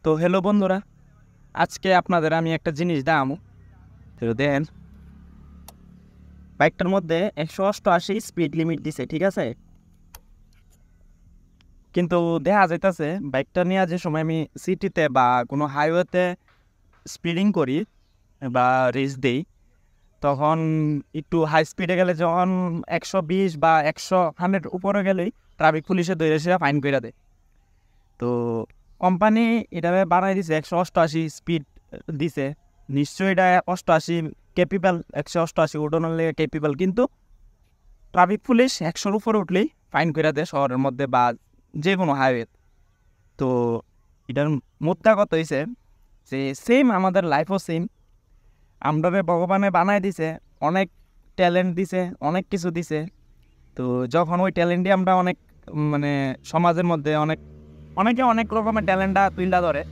তো হ্যালো বন্ধুরা, আজকে আপনাদের আমি একটা জিনিস দেখামু। তো দেখেন, বাইকটার মধ্যে 188 স্পিড লিমিট দিছে, ঠিক আছে। কিন্তু দেখা যাইতাছে বাইকটা নিয়ে যে সময় আমি সিটিতে বা কোনো হাইওয়েতে স্পিডিং করি বা রেস দেই, তখন একটু হাই স্পিডে গেলে যখন 120 বা 100 উপরে গেলেই ট্রাফিক পুলিশে ধরে এসে ফাইন করে দেয়। তো কোম্পানি এটা বানাই দিছে 188 স্পিড দিছে, নিশ্চয়ই এটা 88 ক্যাপিবল, 188 উঠানোর লেগে ক্যাপিবল, কিন্তু ট্রাফিক পুলিশ 100-র উপরে উঠলেই ফাইন করে দেয় শহরের মধ্যে বা যে কোনো হাইওয়ে। তো এটার মুদ্রা কত হয়েছে যে সেম আমাদের লাইফও সেম, আমরা ভগবানে বানায় দিছে, অনেক ট্যালেন্ট দিছে, অনেক কিছু দিছে। তো যখন ওই ট্যালেন্টই আমরা অনেক মানে সমাজের মধ্যে অনেকে অনেক রকমের ট্যালেন্টটা তুইলা ধরে।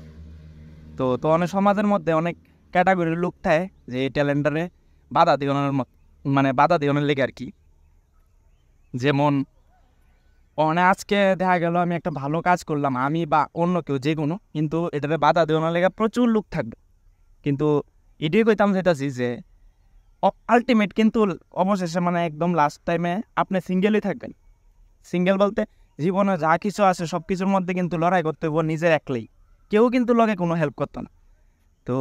তো তখন সমাজের মধ্যে অনেক ক্যাটাগরির লোক থাকে যে এই ট্যালেন্টারে বাধা দিওনের মানে বাধা দিওনের লেগে আর কি। যেমন আজকে দেখা গেল আমি একটা ভালো কাজ করলাম, আমি বা অন্য কেউ যে কোনো, কিন্তু এটাতে বাধা দেওয়ার লেগে প্রচুর লোক থাকবে। কিন্তু এটাই কইতাম যেটাছি যে আলটিমেট কিন্তু অবশেষে মানে একদম লাস্ট টাইমে আপনি সিঙ্গেলই থাকবেন। সিঙ্গেল বলতে জীবনে যা কিছু আছে সব কিছুর মধ্যে কিন্তু লড়াই করতে হবো নিজের একলাই, কেউ কিন্তু লগে কোনো হেল্প করতো না। তো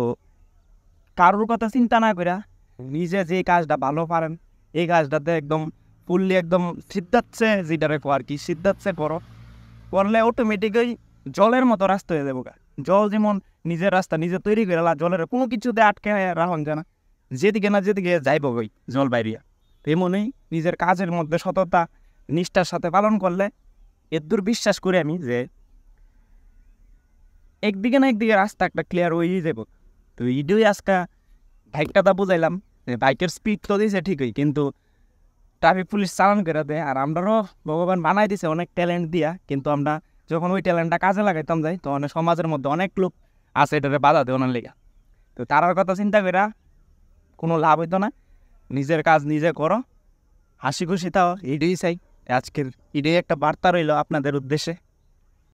কারোর কথা চিন্তা না কইরা নিজে যে কাজটা ভালো পারেন এই কাজটাতে একদম ফুললি একদম সিদ্ধাচ্ছে যেটারে কো আর কি, সিদ্ধাচ্ছে করো, করলে অটোমেটিকই জলের মতো রাস্তা হয়ে যাবো। জল যেমন নিজের রাস্তা নিজে তৈরি করে জলের কোনো কিছুতে আটকে রাখুন যায় না, যেদিকে না যেদিকে যাইব গই জল বাইরিয়া। তেমনই নিজের কাজের মধ্যে সততা নিষ্ঠার সাথে পালন করলে এদূর বিশ্বাস করি আমি যে একদিকে না একদিকে রাস্তা একটা ক্লিয়ার হয়েই যাব। তো ইডুই আজকে বাইকটা তা বুঝাইলাম যে বাইকের স্পিড তো দিয়েছে ঠিকই, কিন্তু ট্রাফিক পুলিশ চালান করে দেয়। আর আমরাও ভগবান বানাই দিছে অনেক ট্যালেন্ট দিয়া, কিন্তু আমরা যখন ওই ট্যালেন্টটা কাজে লাগাইতাম যাই তখন সমাজের মধ্যে অনেক লোক আছে এটারে বাধা দেওয়ার লেগে। তো তারার কথা চিন্তা করে কোনো লাভ হইতো না, নিজের কাজ নিজে করো, হাসি খুশি তাও, এটাই চাই। আজকের এটাই একটা বার্তা রইল আপনাদের উদ্দেশ্যে।